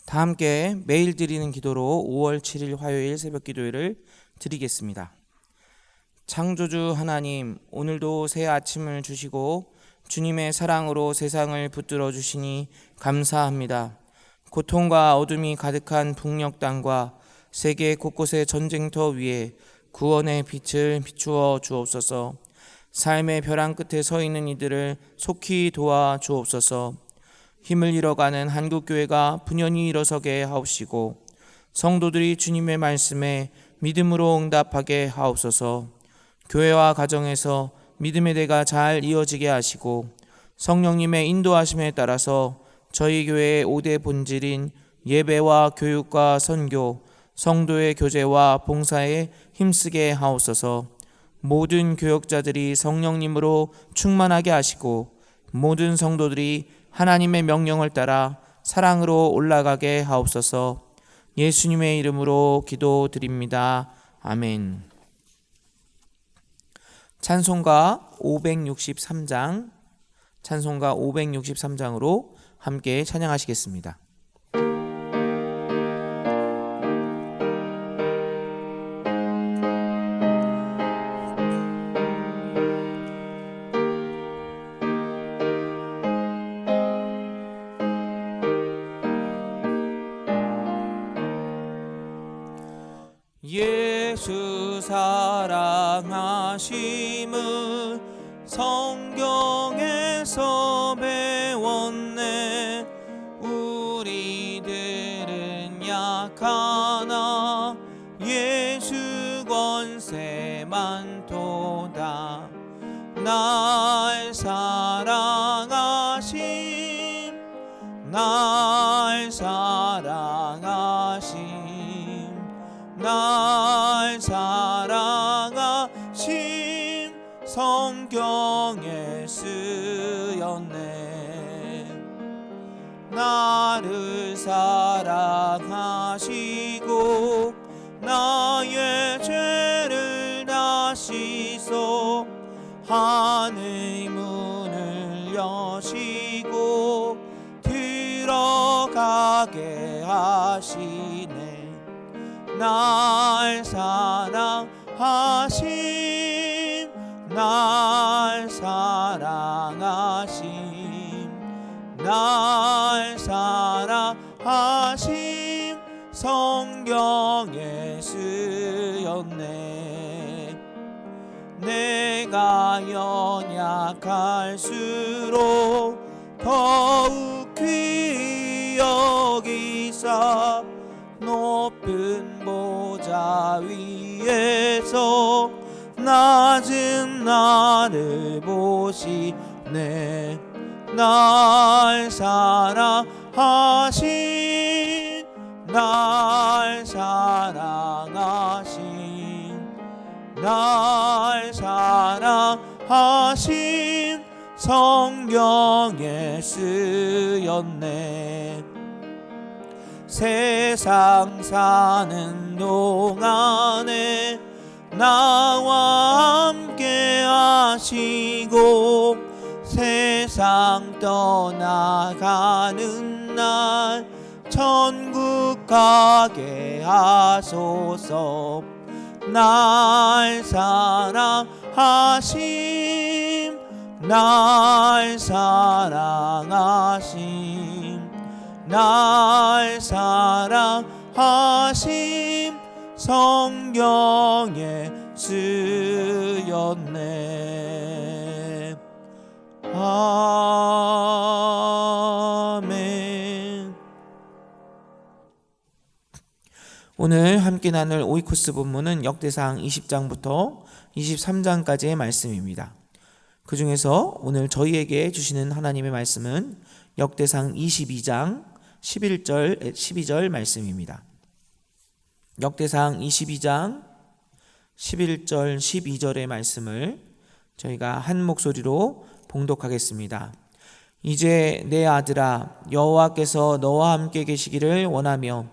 다 함께 매일 드리는 기도로 5월 7일 화요일 새벽 기도회를 드리겠습니다. 창조주 하나님, 오늘도 새 아침을 주시고 주님의 사랑으로 세상을 붙들어 주시니 감사합니다. 고통과 어둠이 가득한 북녘 땅과 세계 곳곳의 전쟁터 위에 구원의 빛을 비추어 주옵소서. 삶의 벼랑 끝에 서 있는 이들을 속히 도와 주옵소서. 힘을 잃어가는 한국교회가 분연히 일어서게 하옵시고 성도들이 주님의 말씀에 믿음으로 응답하게 하옵소서. 교회와 가정에서 믿음의 대가 잘 이어지게 하시고 성령님의 인도하심에 따라서 저희 교회의 5대 본질인 예배와 교육과 선교, 성도의 교제와 봉사에 힘쓰게 하옵소서. 모든 교역자들이 성령님으로 충만하게 하시고 모든 성도들이 하나님의 명령을 따라 사랑으로 올라가게 하옵소서. 예수님의 이름으로 기도드립니다. 아멘. 찬송가 563장으로 함께 찬양하시겠습니다. 예수 사랑하심을 성경에서 배웠네. 우리들은 약하나 예수 권세만 도다. 날 사랑하심, 날 사랑하심 성경에 쓰였네. 나를 사랑하시고 나의 죄를 다 씻어 하늘 문을 여시고 들어가게 하시네. 날 사랑하심, 날 사랑하심 성경에 쓰였네. 내가 연약할수록 더욱 귀히 여기사 높은 보좌 위에서 낮은 나를 보시네. 날 사랑하심, 날 사랑하심 성경에 쓰였네. 세상 사는 동안에 나와 함께 하시고 세상 떠나가는 날 천국 가게 하소서. 날 사랑하심, 날 사랑하심 성경에 쓰였네. 아멘. 오늘 함께 나눌 오이코스 본문은 역대상 20장부터 23장까지의 말씀입니다. 그 중에서 오늘 저희에게 주시는 하나님의 말씀은 역대상 22장 12절 말씀입니다. 역대상 22장 11절 12절의 말씀을 저희가 한 목소리로 봉독하겠습니다. 이제 내 아들아, 여호와께서 너와 함께 계시기를 원하며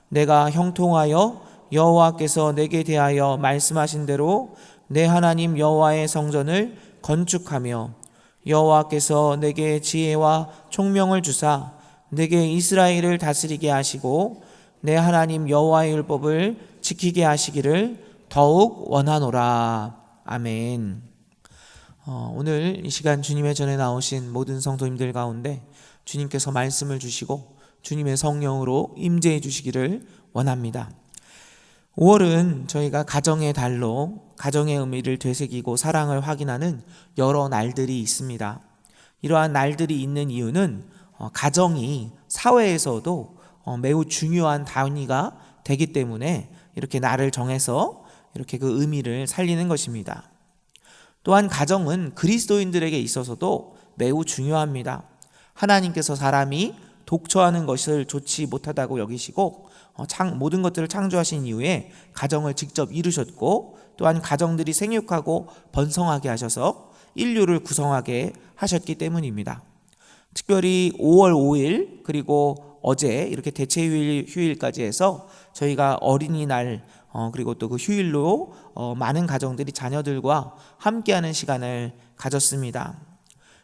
내가 형통하여 여호와께서 내게 대하여 말씀하신 대로 내 하나님 여호와의 성전을 건축하며 여호와께서 내게 지혜와 총명을 주사 내게 이스라엘을 다스리게 하시고 내 하나님 여호와의 율법을 지키게 하시기를 더욱 원하노라. 아멘. 오늘 이 시간 주님의 전에 나오신 모든 성도님들 가운데 주님께서 말씀을 주시고 주님의 성령으로 임재해 주시기를 원합니다. 5월은 저희가 가정의 달로 가정의 의미를 되새기고 사랑을 확인하는 여러 날들이 있습니다. 이러한 날들이 있는 이유는 가정이 사회에서도 매우 중요한 단위가 되기 때문에 이렇게 날을 정해서 이렇게 그 의미를 살리는 것입니다. 또한 가정은 그리스도인들에게 있어서도 매우 중요합니다. 하나님께서 사람이 독처하는 것을 좋지 못하다고 여기시고 모든 것들을 창조하신 이후에 가정을 직접 이루셨고, 또한 가정들이 생육하고 번성하게 하셔서 인류를 구성하게 하셨기 때문입니다. 특별히 5월 5일 그리고 어제 이렇게 대체휴일까지 해서 저희가 어린이날 그리고 또 그 휴일로 많은 가정들이 자녀들과 함께하는 시간을 가졌습니다.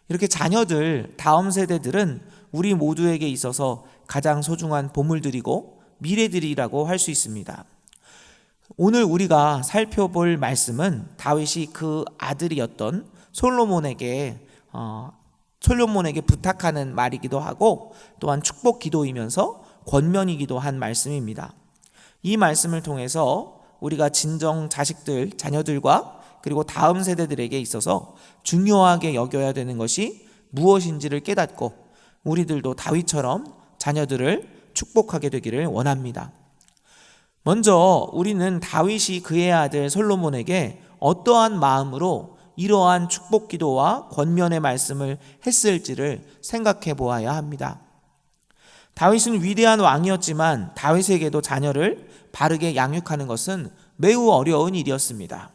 이렇게 자녀들, 다음 세대들은 우리 모두에게 있어서 가장 소중한 보물들이고 미래들이라고 할 수 있습니다. 오늘 우리가 살펴볼 말씀은 다윗이 그 아들이었던 솔로몬에게 부탁하는 말이기도 하고, 또한 축복 기도이면서 권면이기도 한 말씀입니다. 이 말씀을 통해서 우리가 진정 자녀들과 그리고 다음 세대들에게 있어서 중요하게 여겨야 되는 것이 무엇인지를 깨닫고 우리들도 다윗처럼 자녀들을 축복하게 되기를 원합니다. 먼저 우리는 다윗이 그의 아들 솔로몬에게 어떠한 마음으로 이러한 축복 기도와 권면의 말씀을 했을지를 생각해 보아야 합니다. 다윗은 위대한 왕이었지만 다윗에게도 자녀를 바르게 양육하는 것은 매우 어려운 일이었습니다.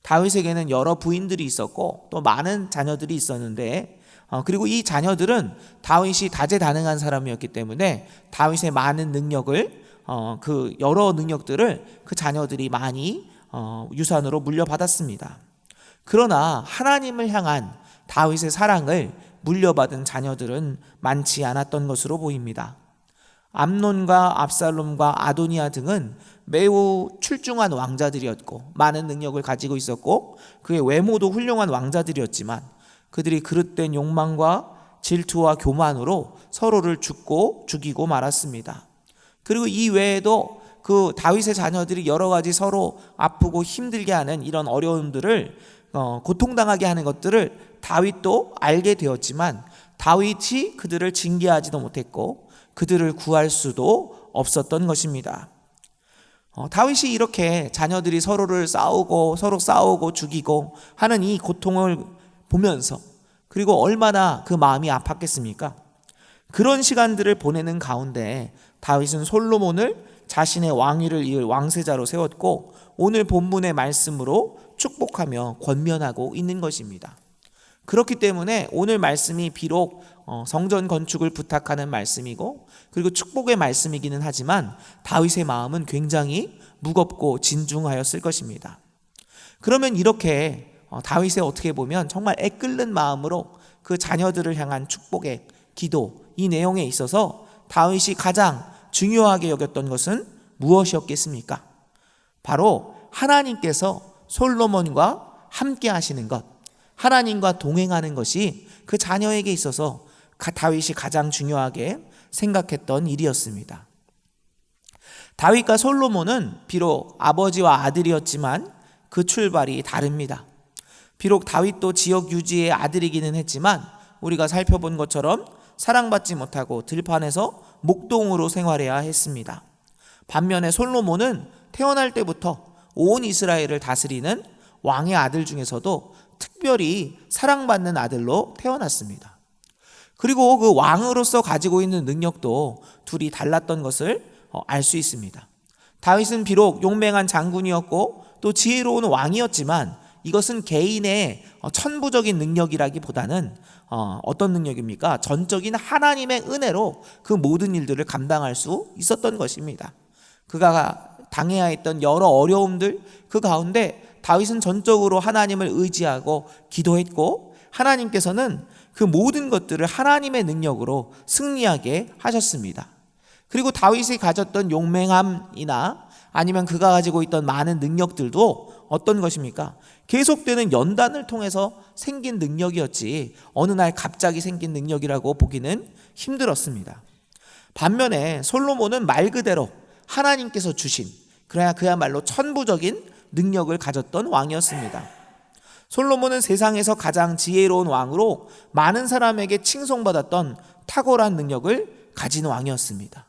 다윗에게는 여러 부인들이 있었고 또 많은 자녀들이 있었는데, 그리고 이 자녀들은 다윗이 다재다능한 사람이었기 때문에 다윗의 많은 능력을 그 여러 능력들을 그 자녀들이 많이 유산으로 물려받았습니다. 그러나 하나님을 향한 다윗의 사랑을 물려받은 자녀들은 많지 않았던 것으로 보입니다. 암논과 압살롬과 아도니아 등은 매우 출중한 왕자들이었고 많은 능력을 가지고 있었고 그의 외모도 훌륭한 왕자들이었지만 그들이 그릇된 욕망과 질투와 교만으로 서로를 죽이고 말았습니다. 그리고 이 외에도 그 다윗의 자녀들이 여러 가지 서로 아프고 힘들게 하는 이런 어려움들을 고통당하게 하는 것들을 다윗도 알게 되었지만 다윗이 그들을 징계하지도 못했고 그들을 구할 수도 없었던 것입니다. 다윗이 이렇게 자녀들이 서로 싸우고 죽이고 하는 이 고통을 보면서, 그리고 얼마나 그 마음이 아팠겠습니까? 그런 시간들을 보내는 가운데 다윗은 솔로몬을 자신의 왕위를 이을 왕세자로 세웠고 오늘 본문의 말씀으로 축복하며 권면하고 있는 것입니다. 그렇기 때문에 오늘 말씀이 비록 성전 건축을 부탁하는 말씀이고 그리고 축복의 말씀이기는 하지만 다윗의 마음은 굉장히 무겁고 진중하였을 것입니다. 그러면 이렇게 다윗의 어떻게 보면 정말 애끓는 마음으로 그 자녀들을 향한 축복의 기도, 이 내용에 있어서 다윗이 가장 중요하게 여겼던 것은 무엇이었겠습니까? 바로 하나님께서 솔로몬과 함께 하시는 것, 하나님과 동행하는 것이 그 자녀에게 있어서 다윗이 가장 중요하게 생각했던 일이었습니다. 다윗과 솔로몬은 비록 아버지와 아들이었지만 그 출발이 다릅니다. 비록 다윗도 지역 유지의 아들이기는 했지만 우리가 살펴본 것처럼 사랑받지 못하고 들판에서 목동으로 생활해야 했습니다. 반면에 솔로몬은 태어날 때부터 온 이스라엘을 다스리는 왕의 아들 중에서도 특별히 사랑받는 아들로 태어났습니다. 그리고 그 왕으로서 가지고 있는 능력도 둘이 달랐던 것을 알 수 있습니다. 다윗은 비록 용맹한 장군이었고 또 지혜로운 왕이었지만 이것은 개인의 천부적인 능력이라기보다는 어떤 능력입니까? 전적인 하나님의 은혜로 그 모든 일들을 감당할 수 있었던 것입니다. 그가 당해야 했던 여러 어려움들 그 가운데 다윗은 전적으로 하나님을 의지하고 기도했고 하나님께서는 그 모든 것들을 하나님의 능력으로 승리하게 하셨습니다. 그리고 다윗이 가졌던 용맹함이나 아니면 그가 가지고 있던 많은 능력들도 어떤 것입니까? 계속되는 연단을 통해서 생긴 능력이었지 어느 날 갑자기 생긴 능력이라고 보기는 힘들었습니다. 반면에 솔로몬은 말 그대로 하나님께서 주신, 그래야 그야말로 천부적인 능력을 가졌던 왕이었습니다. 솔로몬은 세상에서 가장 지혜로운 왕으로 많은 사람에게 칭송받았던 탁월한 능력을 가진 왕이었습니다.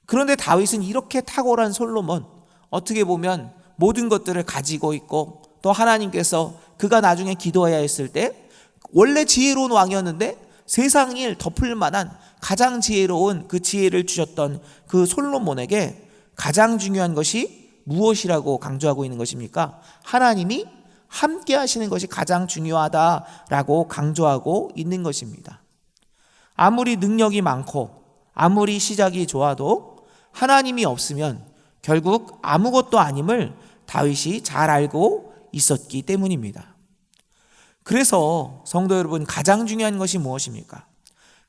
그런데 다윗은 이렇게 탁월한 솔로몬, 어떻게 보면 모든 것들을 가지고 있고 또 하나님께서 그가 나중에 기도해야 했을 때 원래 지혜로운 왕이었는데 세상을 덮을 만한 가장 지혜로운 그 지혜를 주셨던 그 솔로몬에게 가장 중요한 것이 무엇이라고 강조하고 있는 것입니까? 하나님이 함께 하시는 것이 가장 중요하다라고 강조하고 있는 것입니다. 아무리 능력이 많고 아무리 시작이 좋아도 하나님이 없으면 결국 아무것도 아님을 다윗이 잘 알고 있었기 때문입니다. 그래서 성도 여러분, 가장 중요한 것이 무엇입니까?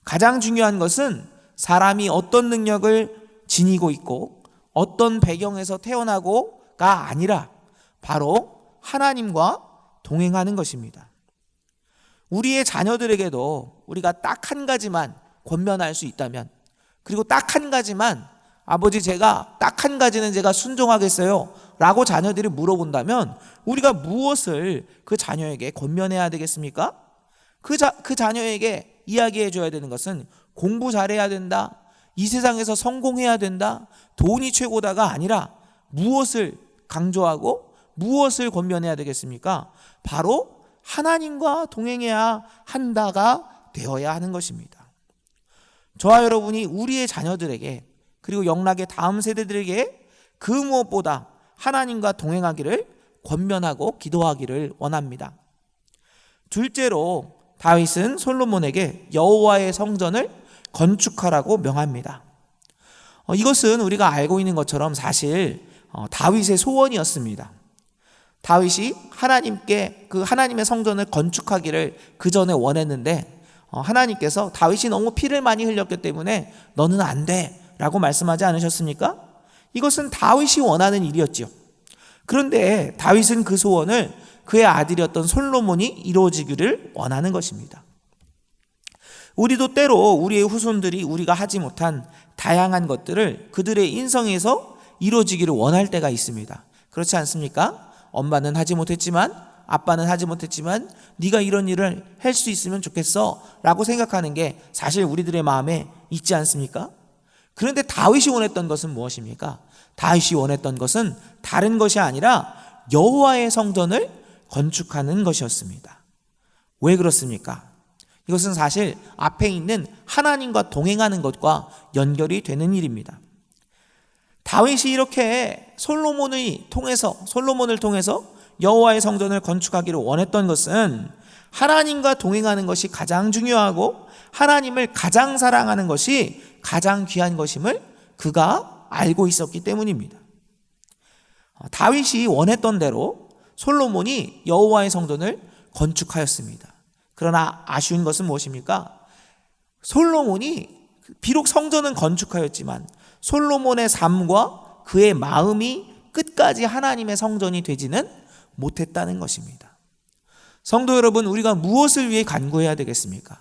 가장 중요한 것은 사람이 어떤 능력을 지니고 있고 어떤 배경에서 태어나고가 아니라 바로 하나님과 동행하는 것입니다. 우리의 자녀들에게도 우리가 딱 한 가지만 권면할 수 있다면, 그리고 딱 한 가지만 아버지 제가 딱 한 가지는 제가 순종하겠어요 라고 자녀들이 물어본다면 우리가 무엇을 그 자녀에게 권면해야 되겠습니까? 그 자녀에게 이야기해 줘야 되는 것은 공부 잘해야 된다, 이 세상에서 성공해야 된다, 돈이 최고다가 아니라 무엇을 강조하고 무엇을 권면해야 되겠습니까? 바로 하나님과 동행해야 한다가 되어야 하는 것입니다. 저와 여러분이 우리의 자녀들에게, 그리고 영락의 다음 세대들에게 그 무엇보다 하나님과 동행하기를 권면하고 기도하기를 원합니다. 둘째로 다윗은 솔로몬에게 여호와의 성전을 건축하라고 명합니다. 이것은 우리가 알고 있는 것처럼 사실 다윗의 소원이었습니다. 다윗이 하나님께 그 하나님의 성전을 건축하기를 그 전에 원했는데 하나님께서 다윗이 너무 피를 많이 흘렸기 때문에 너는 안 돼 라고 말씀하지 않으셨습니까? 이것은 다윗이 원하는 일이었지요. 그런데 다윗은 그 소원을 그의 아들이었던 솔로몬이 이루어지기를 원하는 것입니다. 우리도 때로 우리의 후손들이 우리가 하지 못한 다양한 것들을 그들의 인성에서 이루어지기를 원할 때가 있습니다. 그렇지 않습니까? 엄마는 하지 못했지만, 아빠는 하지 못했지만 네가 이런 일을 할 수 있으면 좋겠어 라고 생각하는 게 사실 우리들의 마음에 있지 않습니까? 그런데 다윗이 원했던 것은 무엇입니까? 다윗이 원했던 것은 다른 것이 아니라 여호와의 성전을 건축하는 것이었습니다. 왜 그렇습니까? 이것은 사실 앞에 있는 하나님과 동행하는 것과 연결이 되는 일입니다. 다윗이 이렇게 솔로몬을 통해서 여호와의 성전을 건축하기를 원했던 것은 하나님과 동행하는 것이 가장 중요하고 하나님을 가장 사랑하는 것이 가장 귀한 것임을 그가 알고 있었기 때문입니다. 다윗이 원했던 대로 솔로몬이 여호와의 성전을 건축하였습니다. 그러나 아쉬운 것은 무엇입니까? 솔로몬이 비록 성전은 건축하였지만 솔로몬의 삶과 그의 마음이 끝까지 하나님의 성전이 되지는 못했다는 것입니다. 성도 여러분, 우리가 무엇을 위해 간구해야 되겠습니까?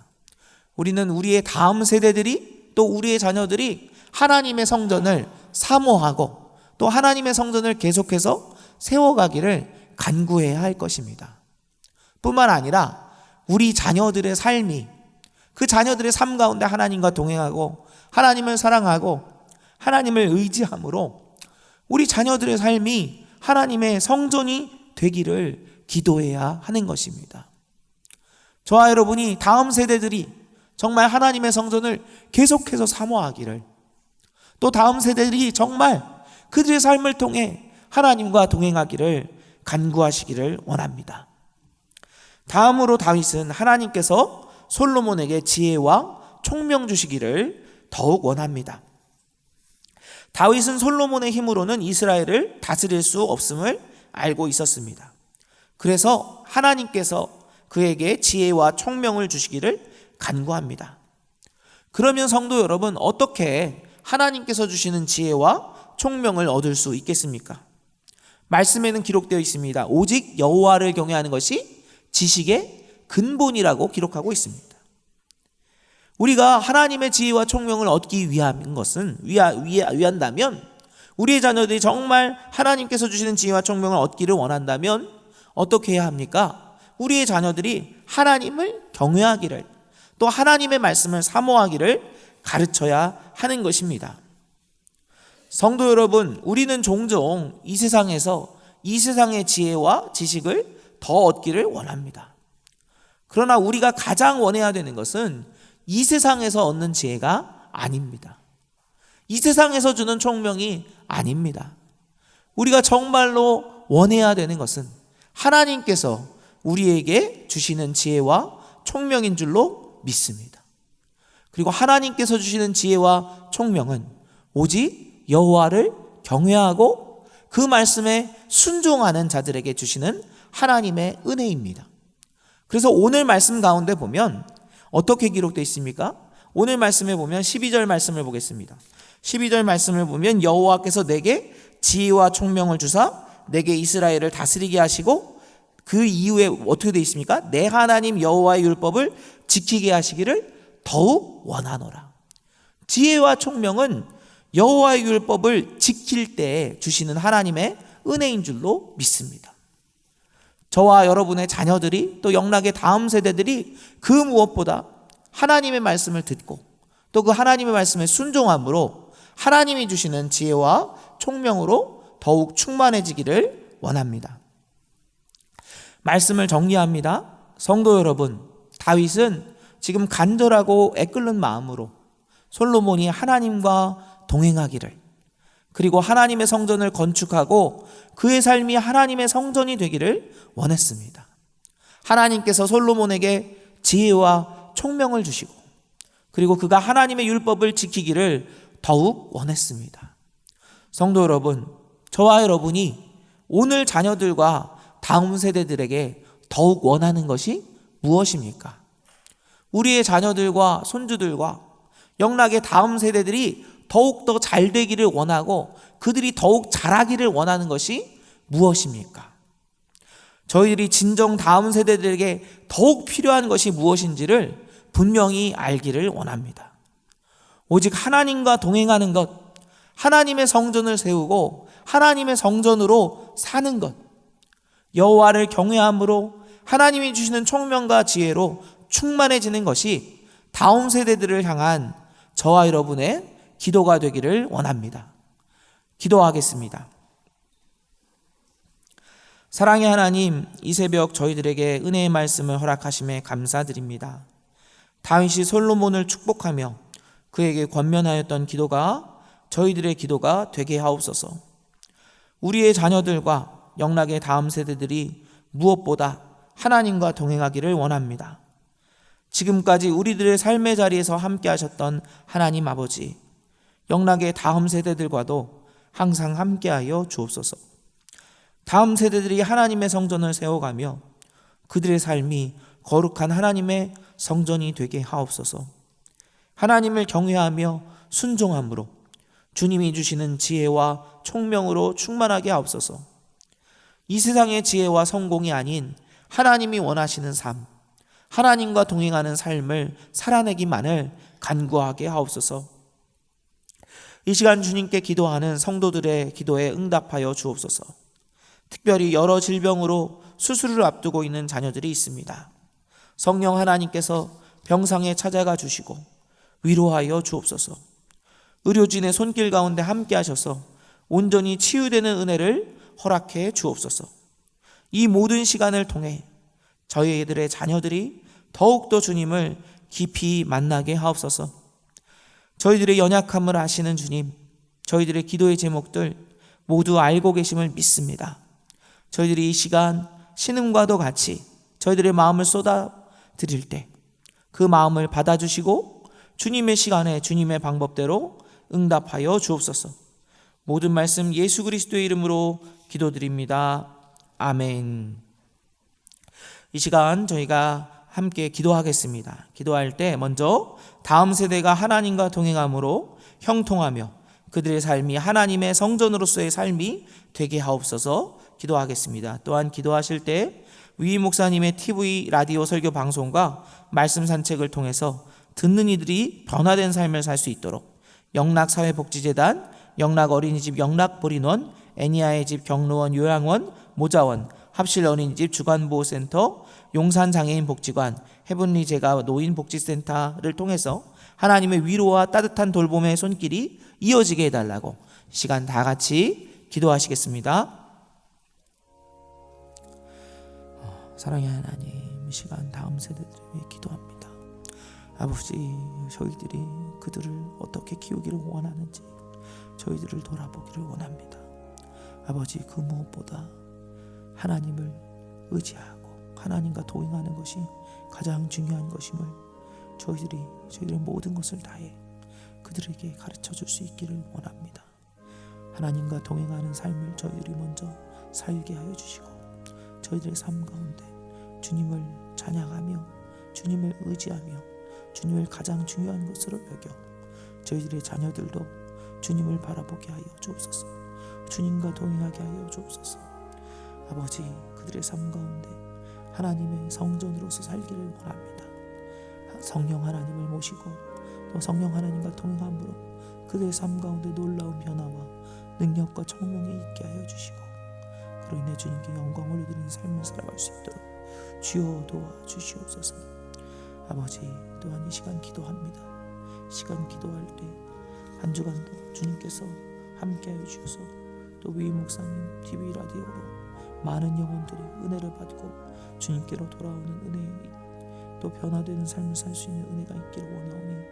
우리는 우리의 다음 세대들이, 또 우리의 자녀들이 하나님의 성전을 사모하고 또 하나님의 성전을 계속해서 세워가기를 간구해야 할 것입니다. 뿐만 아니라 우리 자녀들의 삶이, 그 자녀들의 삶 가운데 하나님과 동행하고 하나님을 사랑하고 하나님을 의지함으로 우리 자녀들의 삶이 하나님의 성전이 되기를 기도해야 하는 것입니다. 저와 여러분이 다음 세대들이 정말 하나님의 성전을 계속해서 사모하기를, 또 다음 세대들이 정말 그들의 삶을 통해 하나님과 동행하기를 간구하시기를 원합니다. 다음으로 다윗은 하나님께서 솔로몬에게 지혜와 총명 주시기를 더욱 원합니다. 다윗은 솔로몬의 힘으로는 이스라엘을 다스릴 수 없음을 알고 있었습니다. 그래서 하나님께서 그에게 지혜와 총명을 주시기를 간구합니다. 그러면 성도 여러분, 어떻게 하나님께서 주시는 지혜와 총명을 얻을 수 있겠습니까? 말씀에는 기록되어 있습니다. 오직 여호와를 경외하는 것이 지식의 근본이라고 기록하고 있습니다. 우리가 하나님의 지혜와 총명을 얻기 위한 것은 위한다면, 우리의 자녀들이 정말 하나님께서 주시는 지혜와 총명을 얻기를 원한다면 어떻게 해야 합니까? 우리의 자녀들이 하나님을 경외하기를, 또 하나님의 말씀을 사모하기를 가르쳐야 하는 것입니다. 성도 여러분, 우리는 종종 이 세상에서 이 세상의 지혜와 지식을 더 얻기를 원합니다. 그러나 우리가 가장 원해야 되는 것은 이 세상에서 얻는 지혜가 아닙니다. 이 세상에서 주는 총명이 아닙니다. 우리가 정말로 원해야 되는 것은 하나님께서 우리에게 주시는 지혜와 총명인 줄로 믿습니다. 그리고 하나님께서 주시는 지혜와 총명은 오직 여호와를 경외하고 그 말씀에 순종하는 자들에게 주시는 하나님의 은혜입니다. 그래서 오늘 말씀 가운데 보면 어떻게 기록되어 있습니까? 오늘 말씀에 보면 12절 말씀을 보겠습니다. 12절 말씀을 보면 여호와께서 내게 지혜와 총명을 주사 내게 이스라엘을 다스리게 하시고, 그 이후에 어떻게 되어 있습니까? 내 하나님 여호와의 율법을 지키게 하시기를 더욱 원하노라. 지혜와 총명은 여호와의 율법을 지킬 때 주시는 하나님의 은혜인 줄로 믿습니다. 저와 여러분의 자녀들이, 또 영락의 다음 세대들이 그 무엇보다 하나님의 말씀을 듣고 또 그 하나님의 말씀에 순종함으로 하나님이 주시는 지혜와 총명으로 더욱 충만해지기를 원합니다. 말씀을 정리합니다. 성도 여러분, 다윗은 지금 간절하고 애끓는 마음으로 솔로몬이 하나님과 동행하기를, 그리고 하나님의 성전을 건축하고 그의 삶이 하나님의 성전이 되기를 원했습니다. 하나님께서 솔로몬에게 지혜와 총명을 주시고, 그리고 그가 하나님의 율법을 지키기를 더욱 원했습니다. 성도 여러분, 저와 여러분이 오늘 자녀들과 다음 세대들에게 더욱 원하는 것이 무엇입니까? 우리의 자녀들과 손주들과 영락의 다음 세대들이 더욱더 잘 되기를 원하고 그들이 더욱 잘하기를 원하는 것이 무엇입니까? 저희들이 진정 다음 세대들에게 더욱 필요한 것이 무엇인지를 분명히 알기를 원합니다. 오직 하나님과 동행하는 것, 하나님의 성전을 세우고 하나님의 성전으로 사는 것, 여호와를 경외함으로 하나님이 주시는 총명과 지혜로 충만해지는 것이 다음 세대들을 향한 저와 여러분의 기도가 되기를 원합니다. 기도하겠습니다. 사랑의 하나님, 이 새벽 저희들에게 은혜의 말씀을 허락하심에 감사드립니다. 다윗이 솔로몬을 축복하며 그에게 권면하였던 기도가 저희들의 기도가 되게 하옵소서. 우리의 자녀들과 영락의 다음 세대들이 무엇보다 하나님과 동행하기를 원합니다. 지금까지 우리들의 삶의 자리에서 함께 하셨던 하나님 아버지, 영락의 다음 세대들과도 항상 함께하여 주옵소서. 다음 세대들이 하나님의 성전을 세워가며 그들의 삶이 거룩한 하나님의 성전이 되게 하옵소서. 하나님을 경외하며 순종함으로 주님이 주시는 지혜와 총명으로 충만하게 하옵소서. 이 세상의 지혜와 성공이 아닌 하나님이 원하시는 삶, 하나님과 동행하는 삶을 살아내기만을 간구하게 하옵소서. 이 시간 주님께 기도하는 성도들의 기도에 응답하여 주옵소서. 특별히 여러 질병으로 수술을 앞두고 있는 자녀들이 있습니다. 성령 하나님께서 병상에 찾아가 주시고 위로하여 주옵소서. 의료진의 손길 가운데 함께 하셔서 온전히 치유되는 은혜를 허락해 주옵소서. 이 모든 시간을 통해 저희들의 자녀들이 더욱더 주님을 깊이 만나게 하옵소서. 저희들의 연약함을 아시는 주님, 저희들의 기도의 제목들 모두 알고 계심을 믿습니다. 저희들이 이 시간 신음과도 같이 저희들의 마음을 쏟아 드릴 때 그 마음을 받아주시고 주님의 시간에 주님의 방법대로 응답하여 주옵소서. 모든 말씀 예수 그리스도의 이름으로 기도드립니다. 아멘. 이 시간 저희가 함께 기도하겠습니다. 기도할 때 먼저 다음 세대가 하나님과 동행함으로 형통하며 그들의 삶이 하나님의 성전으로서의 삶이 되게 하옵소서 기도하겠습니다. 또한 기도하실 때 위임 목사님의 TV 라디오 설교 방송과 말씀 산책을 통해서 듣는 이들이 변화된 삶을 살 수 있도록 영락사회복지재단, 영락어린이집 영락보린원, 애니아의 집 경로원 요양원, 모자원, 합실어린이집 주간보호센터, 용산장애인복지관, 헤븐리 제가 노인복지센터를 통해서 하나님의 위로와 따뜻한 돌봄의 손길이 이어지게 해달라고 시간 다 같이 기도하시겠습니다. 사랑의 하나님, 이 시간 다음 세대들을 위해 기도합니다. 아버지, 저희들이 그들을 어떻게 키우기를 원하는지 저희들을 돌아보기를 원합니다. 아버지, 그 무엇보다 하나님을 의지하고 하나님과 동행하는 것이 가장 중요한 것임을 저희들의 모든 것을 다해 그들에게 가르쳐 줄 수 있기를 원합니다. 하나님과 동행하는 삶을 저희들이 먼저 살게 하여 주시고 저희들의 삶 가운데 주님을 찬양하며 주님을 의지하며 주님을 가장 중요한 것으로 여겨 저희들의 자녀들도 주님을 바라보게 하여 주옵소서. 주님과 동행하게 하여 주옵소서. 아버지, 그들의 삶 가운데 하나님의 성전으로서 살기를 원합니다. 성령 하나님을 모시고 또 성령 하나님과 동행함으로 그들의 삶 가운데 놀라운 변화와 능력과 청명이 있게 하여 주시고 그로 인해 주님께 영광을 올려드리는 삶을 살아갈 수 있도록 주여 도와주시옵소서. 아버지, 또한 이 시간 기도합니다. 시간 기도할 때 한 주간도 주님께서 함께하여 주셔서 또 위임 목사님 TV 라디오로 많은 영혼들이 은혜를 받고 주님께로 돌아오는 은혜 또 변화되는 삶을 살 수 있는 은혜가 있기를 원하오니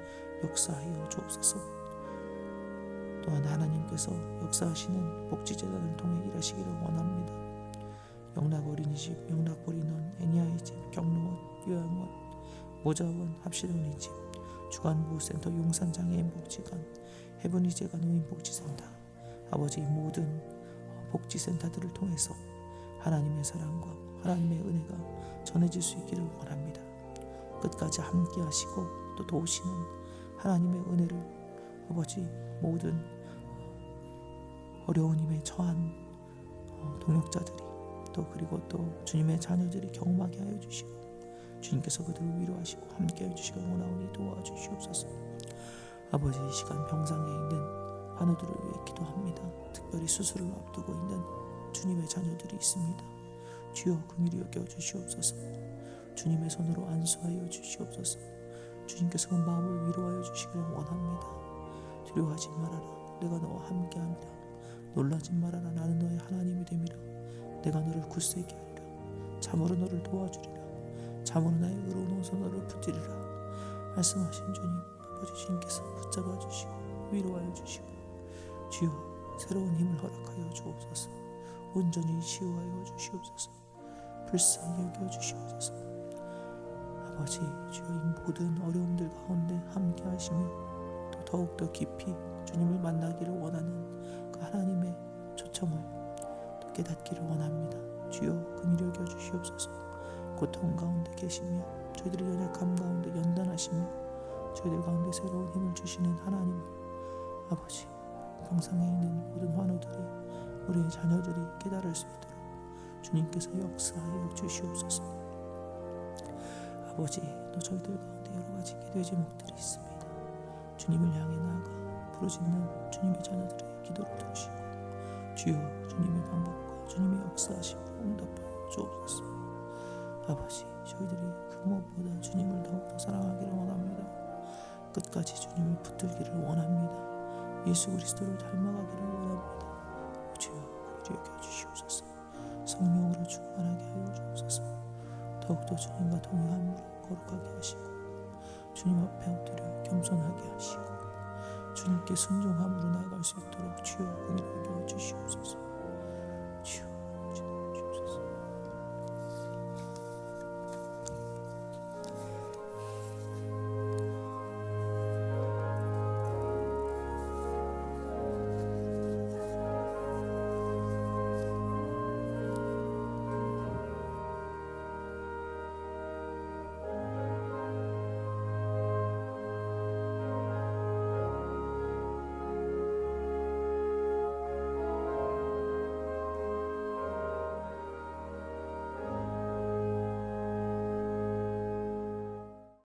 역사하여 주옵소서. 또한 하나님께서 역사하시는 복지재단을 통해 일하시기를 원합니다. 영락어린이집, 영락보린원, 애니아의 집, 경로원, 요양원, 모자원, 합실어린이집, 주간보호센터, 용산장애인복지관, 헤븐리 제가 노인복지센터, 아버지 모든 복지센터들을 통해서 하나님의 사랑과 하나님의 은혜가 전해질 수 있기를 원합니다. 끝까지 함께 하시고 또 도우시는 하나님의 은혜를 아버지 모든 어려운 힘에 처한 동역자들이 또 그리고 또 주님의 자녀들이 경험하게 하여 주시고 주님께서 그들을 위로하시고 함께 해주시길 원하오니 도와주시옵소서. 아버지, 이 시간 병상에 있는 환우들을 위해 기도합니다. 특별히 수술을 앞두고 있는 주님의 자녀들이 있습니다. 주여 긍휼히 여겨주시옵소서. 주님의 손으로 안수하여 주시옵소서. 주님께서 그 마음을 위로하여 주시기를 원합니다. 두려워하지 말아라, 내가 너와 함께한다. 놀라지 말아라, 나는 너의 하나님이 됨이라. 내가 너를 굳세게 하리라. 참으로 너를 도와주리라. 참으로 나의 의로운 오서 너를 붙들리라. 말씀하신 주님, 아버지 주님께서 붙잡아 주시고 위로하여 주시고 주여 새로운 힘을 허락하여 주옵소서. 온전히 치유하여 주시옵소서. 불쌍히 여겨 주시옵소서. 아버지, 주여 이 모든 어려움들 가운데 함께 하시며 또 더욱더 깊이 주님을 만나기를 원하는 그 하나님의 초청을 또 깨닫기를 원합니다. 주여 긍휼히 여겨 주시옵소서. 고통 가운데 계시며 저희들의 연약함 가운데 연단하시며 저희들 가운데 새로운 힘을 주시는 하나님, 아버지, 병상에 있는 모든 환우들이 우리의 자녀들이 깨달을 수 있도록 주님께서 역사하여 주시옵소서. 아버지, 또 저희들 가운데 여러 가지 기도의 제목들이 있습니다. 주님을 향해 나아가 부르짖는 주님의 자녀들의 기도를 들으시고 주여 주님의 방법과 주님의 역사하심을 응답하여 주옵소서. 아버지, 저희들이 그 무엇보다 주님을 더욱더 사랑하기를 원합니다. 끝까지 주님을 붙들기를 원합니다. 예수 그리스도를 닮아가기를 원합니다. 주여 긍휼히 여겨주시옵소서. 성령으로 충만하게 하여 주옵소서. 더욱더 주님과 동행함으로 거룩하게 하시고 주님 앞에 엎드려 겸손하게 하시고 주님께 순종함으로 나아갈 수 있도록 주여 긍휼히 여겨주시옵소서. 주여